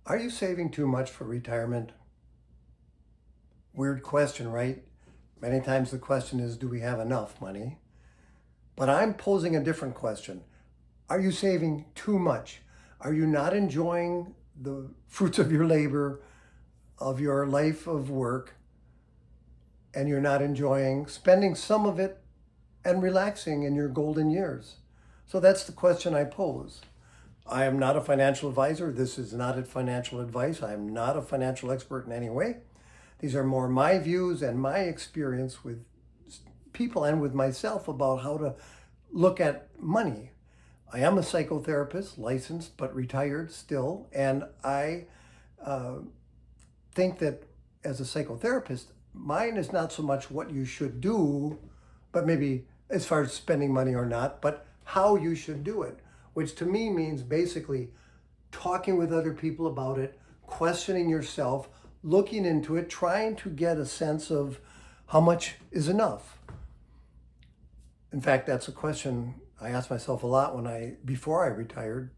Are you saving too much for retirement? Weird question, right? Many times the question is, do we have enough money? But I'm posing a different question. Are you saving too much? Are you not enjoying the fruits of your labor, of your life of work, and you're not enjoying spending some of it and relaxing in your golden years? So that's the question I pose. I am not a financial advisor. This is not a financial advice. I am not a financial expert in any way. These are more my views and my experience with people and with myself about how to look at money. I am a psychotherapist, licensed but retired still, and I uh, think that as a psychotherapist, mine is not so much what you should do, but maybe as far as spending money or not, but how you should do it, which to me means basically talking with other people about it, questioning yourself, looking into it, trying to get a sense of how much is enough. In fact, that's a question I asked myself a lot before I retired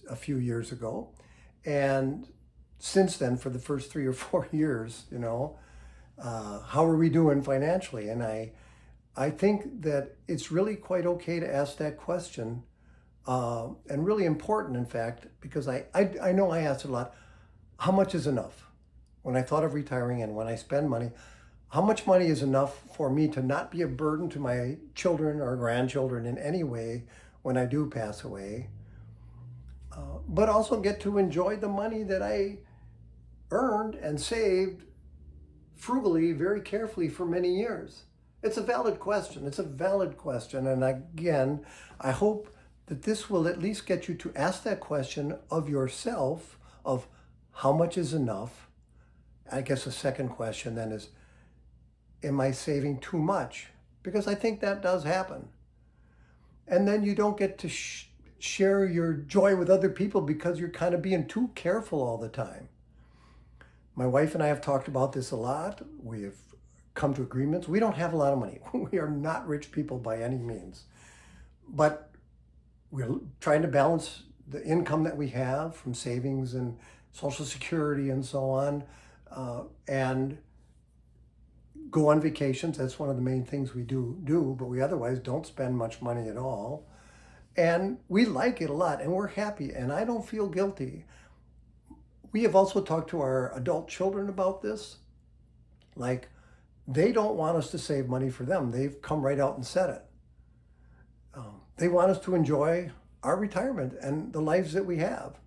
a few years ago. And since then, for the first 3 or 4 years, how are we doing financially? And I think that it's really quite okay to ask that question, and really important, in fact, because I know I asked it a lot. How much is enough? When I thought of retiring and when I spend money, how much money is enough for me to not be a burden to my children or grandchildren in any way when I do pass away, but also get to enjoy the money that I earned and saved frugally, very carefully for many years? It's a valid question. It's a valid question. And again, I hope that this will at least get you to ask that question of yourself of how much is enough. I guess the second question then is, am I saving too much? Because I think that does happen. And then you don't get to share your joy with other people because you're kind of being too careful all the time. My wife and I have talked about this a lot. We have come to agreements. We don't have a lot of money. We are not rich people by any means. But we're trying to balance the income that we have from savings and Social Security and so on, and go on vacations. That's one of the main things we do, but we otherwise don't spend much money at all. And we like it a lot and we're happy, and I don't feel guilty. We have also talked to our adult children about this. Like, they don't want us to save money for them. They've come right out and said it. They want us to enjoy our retirement and the lives that we have.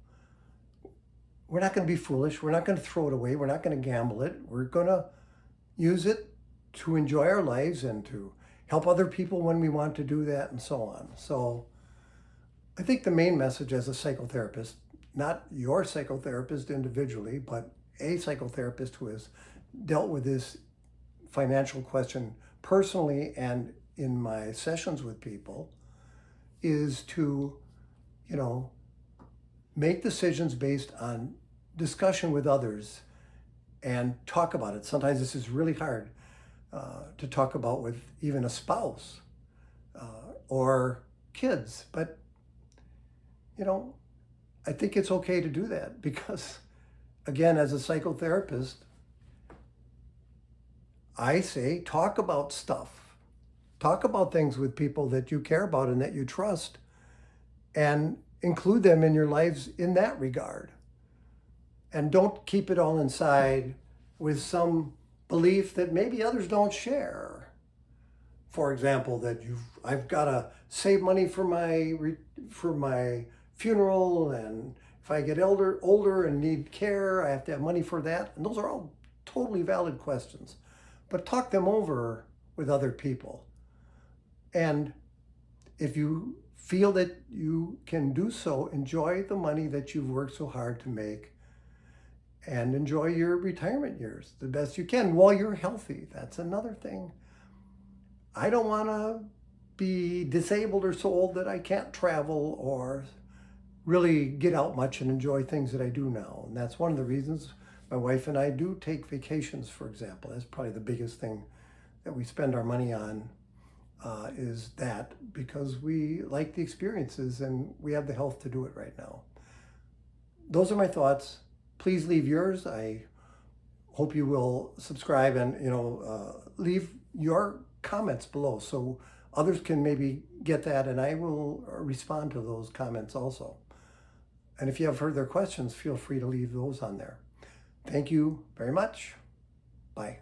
We're not going to be foolish. We're not going to throw it away. We're not going to gamble it. We're going to use it to enjoy our lives and to help other people when we want to do that and so on. So I think the main message as a psychotherapist, not your psychotherapist individually, but a psychotherapist who has dealt with this financial question personally and in my sessions with people, is to, make decisions based on discussion with others and talk about it. Sometimes this is really hard to talk about with even a spouse or kids, but I think it's okay to do that because, again, as a psychotherapist, I say talk about stuff. Talk about things with people that you care about and that you trust, and include them in your lives in that regard. And don't keep it all inside with some belief that maybe others don't share. For example, that I've got to save money for my funeral, and if I get older and need care, I have to have money for that. And those are all totally valid questions. But talk them over with other people. And if you feel that you can do so, enjoy the money that you've worked so hard to make and enjoy your retirement years the best you can while you're healthy. That's another thing. I don't want to be disabled or so old that I can't travel or really get out much and enjoy things that I do now. And that's one of the reasons my wife and I do take vacations, for example. That's probably the biggest thing that we spend our money on, is that, because we like the experiences and we have the health to do it right now. those are my thoughts. Please leave yours. I hope you will subscribe and leave your comments below so others can maybe get that, and I will respond to those comments also. And if you have further questions, feel free to leave those on there. Thank you very much. Bye.